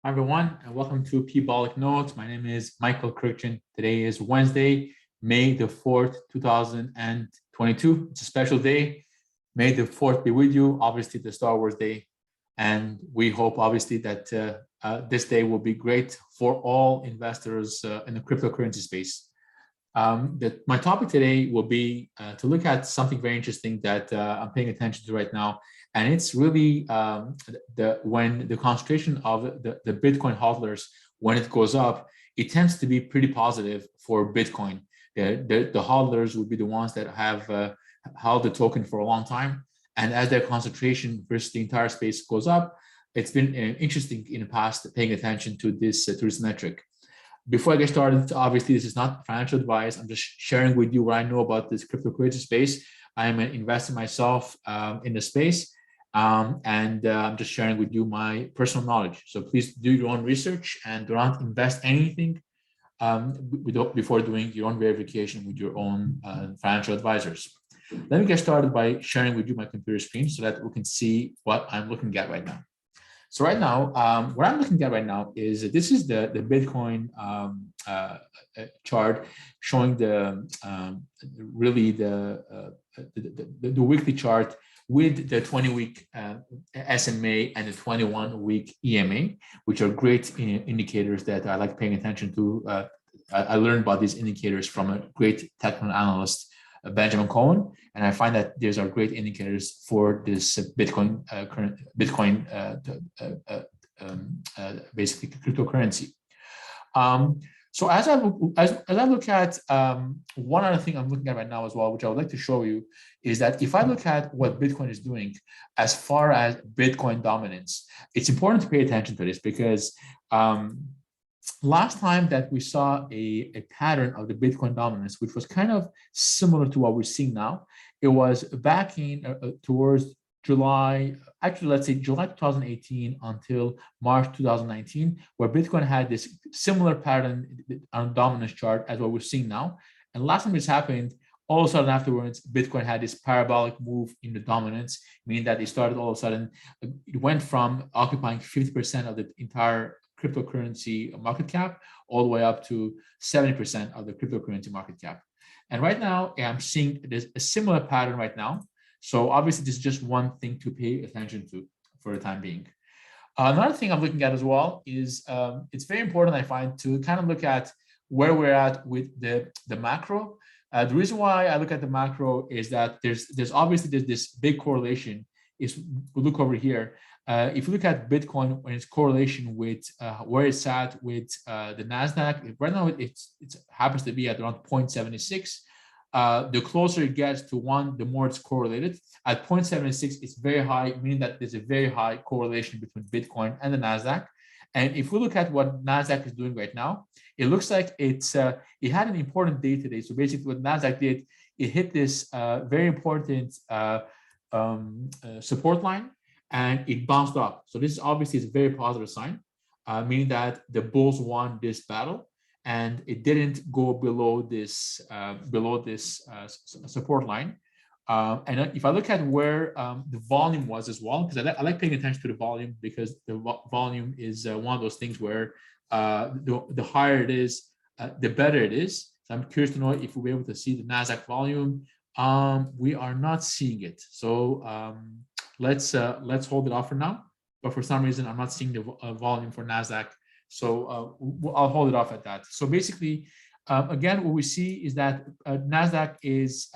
Hi everyone, and welcome to P-Bolic Notes. My name is Michael Kirkchin. Today is Wednesday, May the 4th, 2022. It's a special day. May the 4th be with you, obviously the Star Wars Day. And we hope, obviously, that this day will be great for all investors in the cryptocurrency space. My topic today will be to look at something very interesting that I'm paying attention to right now, and it's really when the concentration of the Bitcoin hodlers, when it goes up, it tends to be pretty positive for Bitcoin. The hodlers would be the ones that have held the token for a long time, and as their concentration versus the entire space goes up, it's been interesting in the past paying attention to this metric. Before I get started, obviously, this is not financial advice. I'm just sharing with you what I know about this cryptocurrency space. I am an investor myself in the space, and I'm just sharing with you my personal knowledge. So please do your own research and do not invest anything before doing your own verification with your own financial advisors. Let me get started by sharing with you my computer screen so that we can see what I'm looking at right now. So right now, what I'm looking at right now is this is the Bitcoin chart showing really the weekly chart with the 20-week SMA and the 21-week EMA, which are great indicators that I like paying attention to. I learned about these indicators from a great technical analyst, Benjamin Cohen, and I find that these are great indicators for this Bitcoin basically cryptocurrency. So as I look at one other thing I'm looking at right now as well, which I would like to show you, is that if I look at what Bitcoin is doing as far as Bitcoin dominance, it's important to pay attention to this because last time that we saw a pattern of the Bitcoin dominance, which was kind of similar to what we're seeing now, it was back in towards July, actually, let's say July 2018 until March 2019, where Bitcoin had this similar pattern on dominance chart as what we're seeing now. And last time this happened, all of a sudden afterwards, Bitcoin had this parabolic move in the dominance, meaning that it started all of a sudden, it went from occupying 50% of the entire cryptocurrency market cap all the way up to 70% of the cryptocurrency market cap. And right now, I'm seeing there's a similar pattern right now. So obviously, this is just one thing to pay attention to for the time being. Another thing I'm looking at as well is it's very important, I find, to kind of look at where we're at with the macro. The reason why I look at the macro is that there's obviously this big correlation. Is we look over here. If you look at Bitcoin and its correlation with where it's at with the NASDAQ, right now it happens to be at around 0.76. The closer it gets to one, the more it's correlated. At 0.76, it's very high, meaning that there's a very high correlation between Bitcoin and the NASDAQ. And if we look at what NASDAQ is doing right now, it looks like it had an important day today. So basically what NASDAQ did, it hit this very important support line, and it bounced up. So this obviously is a very positive sign, meaning that the bulls won this battle, and it didn't go below this support line. And if I look at where the volume was as well, because I like paying attention to the volume, because the volume is one of those things where the higher it is, the better it is. So I'm curious to know if we'll be able to see the NASDAQ volume. We are not seeing it. So let's hold it off for now. But for some reason, I'm not seeing the volume for NASDAQ. So I'll hold it off at that. So basically, again, what we see is that NASDAQ is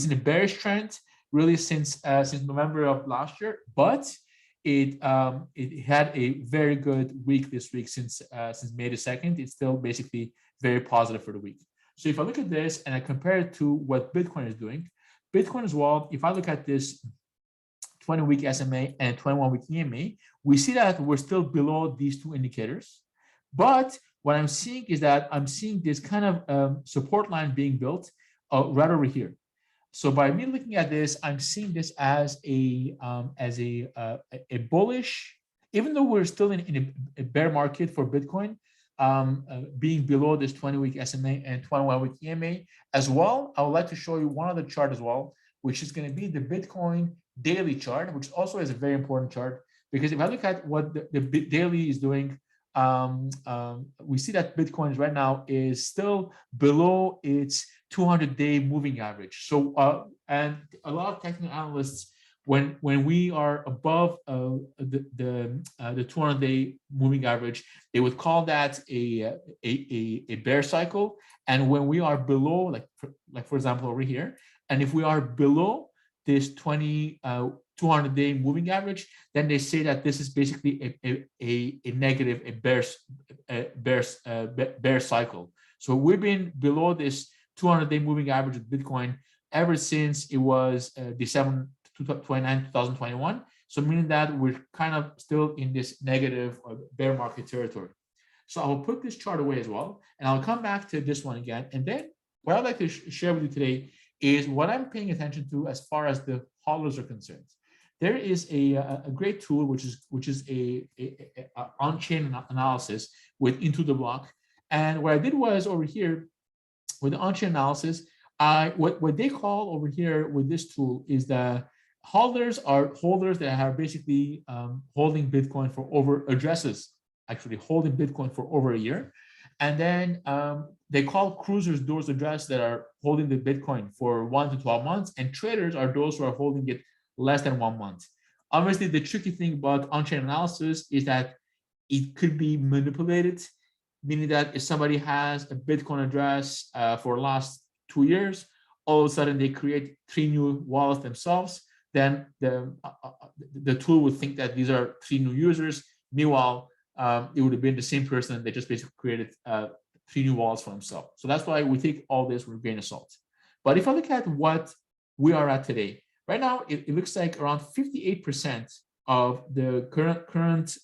in a bearish trend really since November of last year, but it had a very good week this week since May the 2nd. It's still basically very positive for the week. So if I look at this and I compare it to what Bitcoin is doing, Bitcoin as well, if I look at this 20-week SMA and 21-week EMA, we see that we're still below these two indicators. But what I'm seeing is that I'm seeing this kind of support line being built right over here. So by me looking at this, I'm seeing this as a bullish, even though we're still in a bear market for Bitcoin, being below this 20-week SMA and 21-week EMA as well. I would like to show you one other chart as well, which is going to be the Bitcoin daily chart, which also is a very important chart because if I look at what the daily is doing, we see that Bitcoin right now is still below its 200-day moving average. So, and a lot of technical analysts, when we are above the 200-day moving average, they would call that a bear cycle. And when we are below, like for example over here, and if we are below this 200-day moving average, then they say that this is basically a negative, bear cycle. So we've been below this 200-day moving average of Bitcoin ever since it was December 29, 2021. So meaning that we're kind of still in this negative or bear market territory. So I will put this chart away as well, and I'll come back to this one again. And then what I'd like to share with you today is what I'm paying attention to as far as the hodlers are concerned. There is a great tool which is a on-chain analysis with Into the Block. And what I did was over here with the on-chain analysis, what they call over here with this tool is the hodlers are holders that are basically holding Bitcoin for over addresses, actually holding Bitcoin for over a year. And then they call cruisers those addresses that are holding the Bitcoin for 1 to 12 months, and traders are those who are holding it less than 1 month. Obviously, the tricky thing about on-chain analysis is that it could be manipulated, meaning that if somebody has a Bitcoin address for the last 2 years, all of a sudden they create 3 new wallets themselves, then the tool would think that these are 3 new users. Meanwhile, it would have been the same person. They just basically created 3 new wallets for themselves. So that's why we take all this with a grain of salt. But if I look at what we are at today, right now, it looks like around 58% of the current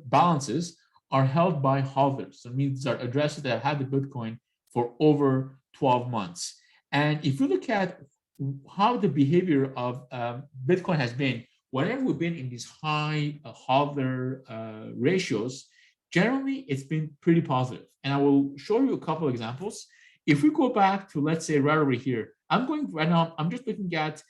balances are held by hodlers. So it means these are addresses that have had the Bitcoin for over 12 months. And if you look at how the behavior of Bitcoin has been, whenever we've been in these high hodler ratios, generally it's been pretty positive. And I will show you a couple of examples. If we go back to, let's say, right over here, I'm just looking at,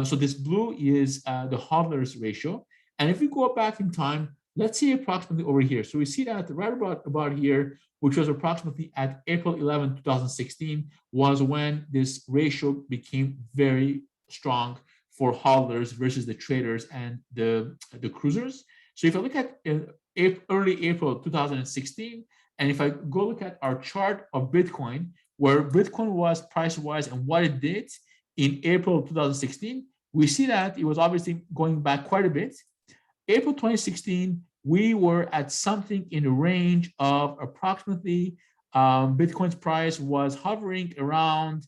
so this blue is the hodlers ratio. And if we go back in time, let's say approximately over here. So we see that right about here, which was approximately at April 11, 2016, was when this ratio became very strong for hodlers versus the traders and the cruisers. So if I look at early April 2016, and if I go look at our chart of Bitcoin, where Bitcoin was price-wise and what it did in April 2016, we see that it was obviously going back quite a bit. April 2016, we were at something in the range of approximately, Bitcoin's price was hovering around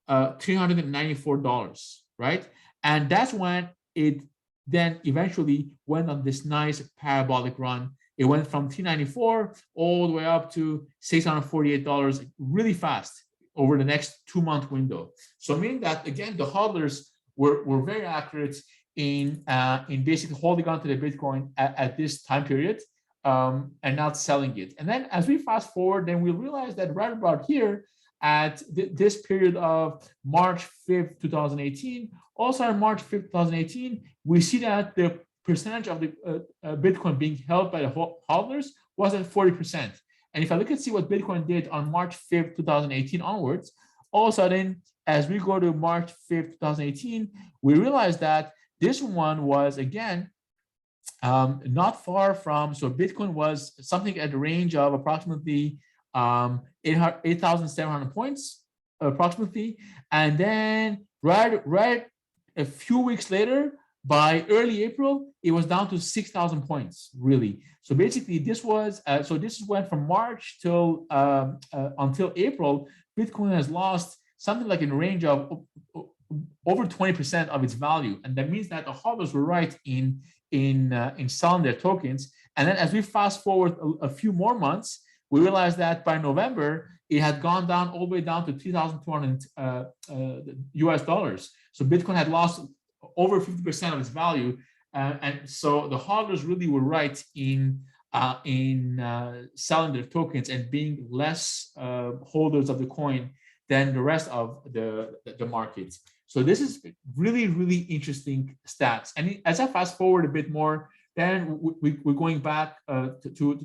$394, right? And that's when it then eventually went on this nice parabolic run. It went from $394 all the way up to $648 really fast over the next 2-month window. So meaning that, again, the hodlers were very accurate in basically holding on to the Bitcoin at this time period and not selling it. And then as we fast forward, then we realize that right about here at this period of March 5th, 2018, also on March 5th, 2018, we see that the percentage of the Bitcoin being held by the hodlers was at 40%. And if I look and see what Bitcoin did on March 5th, 2018 onwards, all of a sudden, as we go to March 5th, 2018, we realize that this one was, again, not far from, so Bitcoin was something at the range of approximately 8,700 points, approximately. And then right a few weeks later, by early April, it was down to 6,000 points, really. So basically, this was, this went from March till until April, Bitcoin has lost something like in the range of over 20% of its value. And that means that the hodlers were right in selling their tokens. And then as we fast forward a few more months, we realized that by November, it had gone down all the way down to 3,200 US dollars. So Bitcoin had lost over 50% of its value. And so the hodlers really were right in selling their tokens and being less holders of the coin than the rest of the market. So this is really, really interesting stats. And as I fast forward a bit more, then we're going back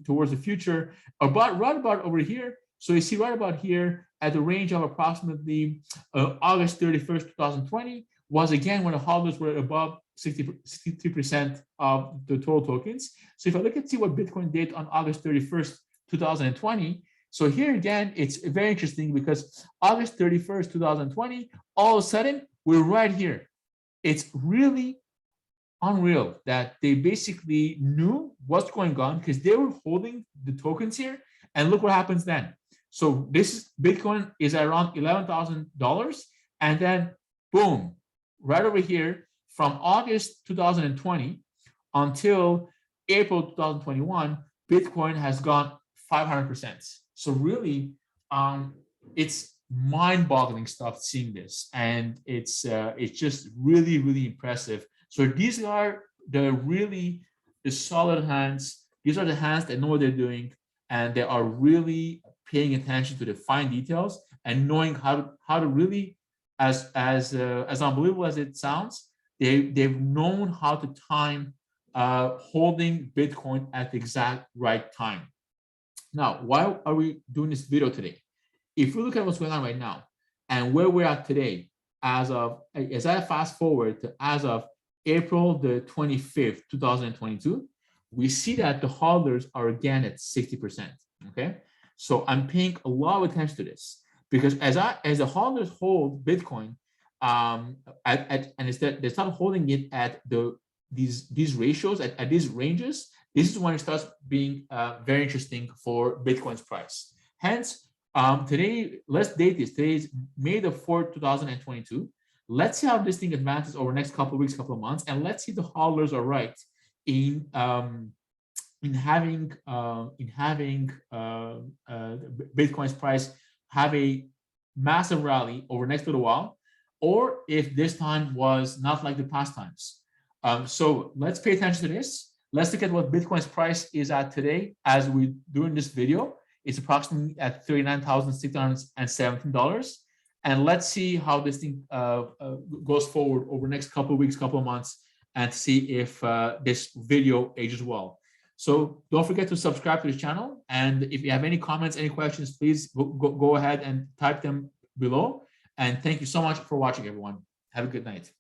towards the future, right about over here. So you see right about here at the range of approximately August 31st, 2020 was again when the hodlers were above 63% of the total tokens. So if I look and see what Bitcoin did on August 31st, 2020, so here again, it's very interesting because August 31st, 2020, all of a sudden, we're right here. It's really unreal that they basically knew what's going on because they were holding the tokens here. And look what happens then. So this is Bitcoin is around $11,000. And then boom, right over here from August 2020 until April 2021, Bitcoin has gone 500%. So really, it's mind-boggling stuff seeing this, and it's just really, really impressive. So these are the solid hands. These are the hands that know what they're doing, and they are really paying attention to the fine details and knowing how to really, as unbelievable as it sounds, they've known how to time holding Bitcoin at the exact right time. Now, why are we doing this video today? If we look at what's going on right now and where we're at today, as I fast forward to as of April the 25th, 2022, we see that the hodlers are again at 60%. Okay, so I'm paying a lot of attention to this because as the hodlers hold Bitcoin, and they start holding it at these ratios at these ranges, this is when it starts being very interesting for Bitcoin's price. Hence, today, let's date this. Today is May the 4th, 2022. Let's see how this thing advances over the next couple of weeks, couple of months, and let's see if the hodlers are right in having Bitcoin's price have a massive rally over the next little while, or if this time was not like the past times. So let's pay attention to this. Let's look at what Bitcoin's price is at today as we're doing this video. It's approximately at $39,617. And let's see how this thing goes forward over the next couple of weeks, couple of months, and see if this video ages well. So don't forget to subscribe to the channel. And if you have any comments, any questions, please go ahead and type them below. And thank you so much for watching, everyone. Have a good night.